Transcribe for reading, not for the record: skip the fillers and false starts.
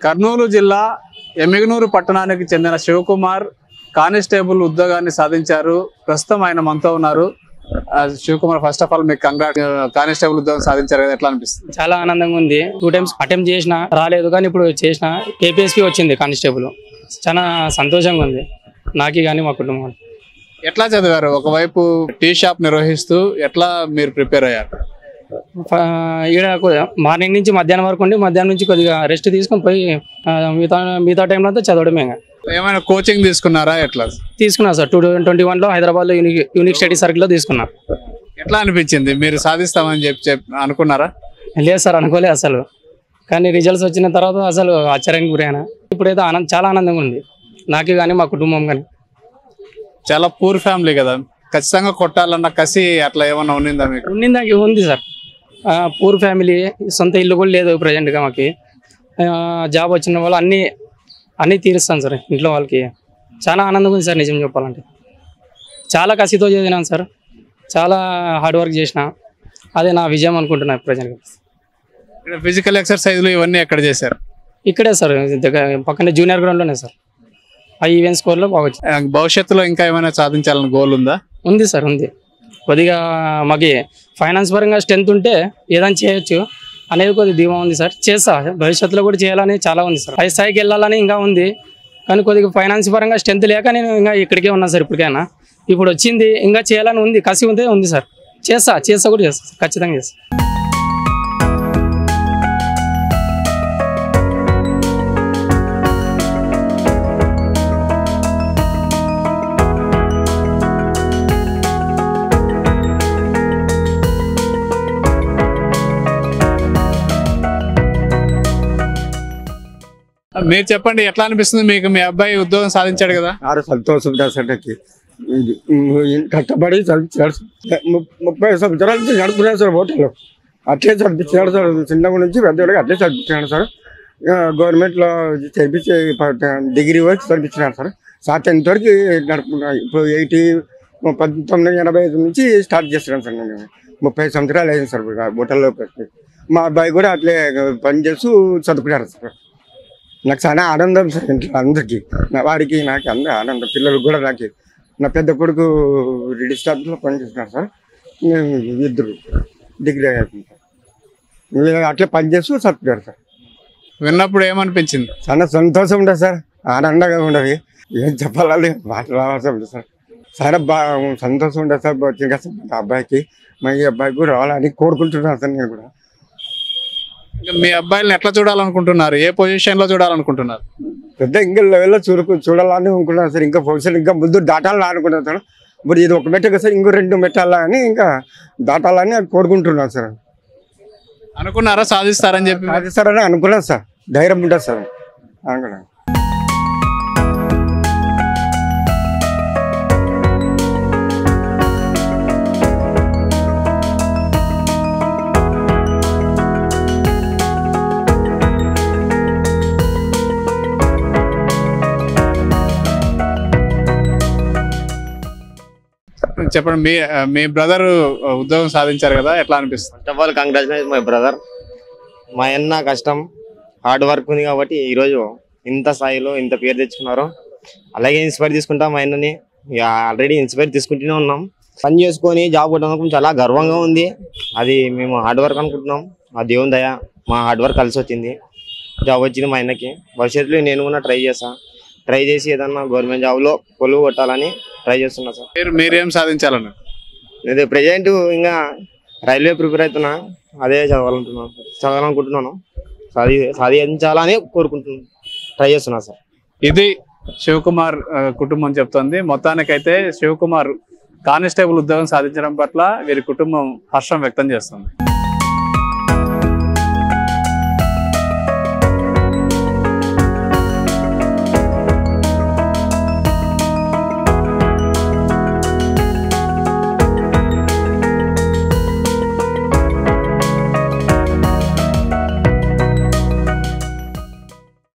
కర్నూలు జిల్లా ఎమ్మిగనూరు పట్టణానికి చెందిన శివకుమార్ కానిస్టేబుల్ ఉద్యోగాన్ని సాధించారు. ప్రస్తుతం ఆయన మనతో ఉన్నారు. శివకుమార్, ఫస్ట్ ఆఫ్ ఆల్ మీకు కంగ్రాట్. కానిస్టేబుల్ ఉద్యోగం సాధించారు కదా, ఎట్లా అనిపిస్తుంది? చాలా ఆనందంగా ఉంది. 2 times అటెంప్ట్ చేసిన రాలేదు, కానీ ఇప్పుడు చేసిన KPSP వచ్చింది కానిస్టేబుల్. చాలా సంతోషంగా ఉంది నాకు కానీ మా కుటుంబం. ఎట్లా చదివారు? ఒకవైపు టీ షాప్ నిర్వహిస్తూ ఎట్లా మీరు ప్రిపేర్ అయ్యారు? ఇక్కడ మార్నింగ్ నుంచి మధ్యాహ్నం వరకు ఉండి మధ్యాహ్నం నుంచి కొద్దిగా రెస్ట్ తీసుకొని పోయి మిగతా టైంలో అంతా చదవడమే. ఏమైనా కోచింగ్ తీసుకున్నారా? ఎట్లా తీసుకున్నా సార్. 2021లో హైదరాబాద్లో యూనిక్ స్టడీ సర్కిల్లో తీసుకున్నా. ఎట్లా అనిపించింది? మీరు సాధిస్తామని చెప్పి అనుకున్నారా? లేదు సార్, అనుకోలేదు అసలు. కానీ రిజల్ట్స్ వచ్చిన తర్వాత అసలు ఆశ్చర్యానికి గురైనా. ఇప్పుడైతే చాలా ఆనందంగా ఉంది నాకు కానీ మా కుటుంబం కానీ. చాలా పూర్ ఫ్యామిలీ కదా, ఖచ్చితంగా కొట్టాలన్న కసి అట్లా ఏమన్నా ఉన్నిందా మీకు? ఉంది సార్. పూర్ ఫ్యామిలీ, సొంత ఇల్లు కూడా లేదు ప్రజెంట్గా మాకు. జాబ్ వచ్చిన వాళ్ళు అన్నీ తీరుస్తాను సార్ ఇంట్లో వాళ్ళకి. చాలా ఆనందంగా ఉంది సార్ నిజం చెప్పాలంటే. చాలా కసితో చేసినాను సార్, చాలా హార్డ్ వర్క్ చేసిన. అదే నా విజయం అనుకుంటున్నాను ప్రజెంట్గా. ఫిజికల్ ఎక్సర్సైజ్లు ఇవన్నీ ఎక్కడ చేశారు? ఇక్కడే సార్, పక్కనే జూనియర్ గ్రౌండ్లోనే సార్. ఆ ఈవెంట్ స్కోర్లో బాగా వచ్చింది. భవిష్యత్తులో ఇంకా ఏమైనా సాధించాలని గోల్ ఉందా? ఉంది సార్, ఉంది. కొద్దిగా మాకు ఫైనాన్స్ పరంగా స్ట్రెంత్ ఉంటే ఏదైనా చేయొచ్చు అనేది కొద్దిగా ధీమా ఉంది సార్. చేస్తా, భవిష్యత్తులో కూడా చేయాలని చాలా ఉంది సార్. పై స్థాయికి వెళ్ళాలని ఇంకా ఉంది, కానీ కొద్దిగా ఫైనాన్స్ పరంగా స్ట్రెంత్ లేక నేను ఇంకా ఇక్కడికే ఉన్నా సార్. ఇప్పటికైనా ఇప్పుడు వచ్చింది, ఇంకా చేయాలని ఉంది, కసి ఉంది సార్. చేస్తా కూడా చేస్తా, ఖచ్చితంగా చేస్తా. మీరు చెప్పండి, ఎట్లా అనిపిస్తుంది మీకు? మీ అబ్బాయి ఉద్యోగం సాధించాడు కదా. సంతోషం సార్కి కష్టపడి చదివించాడు. 30 సంవత్సరాల నుంచి నడుపుతున్నాడు సార్ హోటల్లో. అట్లే చదివించాడు సార్, చిన్నగా నుంచి పెద్దవాళ్ళకి అట్లే చదివించాడు సార్. గవర్నమెంట్లో చదివించి డిగ్రీ వరకు చదివించినాడు సార్. 10th వరకు నడుపుకున్నాను. ఇప్పుడు 1985 నుంచి స్టార్ట్ చేస్తున్నాను సార్. నేను 30 సంవత్సరాలు అయింది సార్ హోటల్లో పెట్టి. మా అబ్బాయి కూడా అట్లే పనిచేస్తూ చదువుకున్నాడు సార్. నాకు చాలా ఆనందం సార్ ఇంట్లో అందరికీ, వాడికి నాకు అందరూ ఆనందం. పిల్లలకు కూడా నాకు, నా పెద్ద కొడుకు రిజిస్టార్లో పనిచేస్తున్నారు సార్. 2 డిగ్రీ అవుతుంది సార్. అట్లే పనిచేస్తూ చదువుతున్నారు సార్. విన్నప్పుడు ఏమనిపించింది? చాలా సంతోషం ఉంటుంది సార్, ఆనందంగా ఉండదు. ఏం చెప్పాలి, మాటలు రావాల్సి ఉంటుంది సార్. చాలా బాగా సంతోషం ఉంటుంది సార్. ఇంకా మా అబ్బాయికి, మా ఈ అబ్బాయికి కూడా రావాలని కోరుకుంటున్నాను సార్. నేను కూడా మీ అబ్బాయిని ఎట్లా చూడాలనుకుంటున్నారు? ఏ పొజిషన్ లో చూడాలనుకుంటున్నారు? పెద్ద ఇంకా లెవెల్లో చూడాలని అనుకుంటున్నాను సార్. ఇంకా పొజిషన్ ఇంకా ముందు దాటాలని అనుకుంటున్నాను సార్. ఇప్పుడు ఇది ఒక మెట్ట సార్, ఇంకో 2 మెట్టాలా అని ఇంకా దాటాలని కోరుకుంటున్నాను సార్. అనుకున్నారా సాధిస్తారని చెప్పి? సాధిస్తారని అనుకున్నాను సార్. ధైర్యం ఉంటుంది సార్ అనుకున్నాను. చెప్పండి, మీ బ్రదర్ ఉద్యోగం సాధించారు కదా, ఎట్లా అనిపిస్తుంది? First of all congratulation my brother. మా అన్న కష్టం, హార్డ్ వర్క్ ఉంది కాబట్టి ఈరోజు ఇంత స్థాయిలో ఇంత పేరు తెచ్చుకున్నారు. అలాగే ఇన్స్పైర్ తీసుకుంటాం మా అన్నని. ఆల్రెడీ ఇన్స్పైర్ తీసుకుంటూనే ఉన్నాం. పని చేసుకొని జాబ్ కొట్టడానికి చాలా గర్వంగా ఉంది. అది మేము హార్డ్ వర్క్ అనుకుంటున్నాం. ఆ దేవుని దయ, మా హార్డ్ వర్క్ కలిసి వచ్చింది, జాబ్ వచ్చింది మా అన్నకి. భవిష్యత్తులో నేను కూడా ట్రై చేసి ఏదన్నా గవర్నమెంట్ జాబ్లో కొలువు కొట్టాలని ట్రై చేస్తున్నా సార్. మీరేం సాధించాలన్నా? నేను ప్రెజెంట్ ఇంకా రైల్వే ప్రిపేర్ అవుతున్నా, అదే చదవాలనుకుంటున్నాను. సాధించాలని కోరుకుంటున్నాను, ట్రై చేస్తున్నా సార్. ఇది శివకుమార్ కుటుంబం చెప్తోంది. మొత్తానికైతే శివకుమార్ కానిస్టేబుల్ ఉద్యోగం సాధించడం పట్ల వీరి కుటుంబం హర్షం వ్యక్తం చేస్తుంది.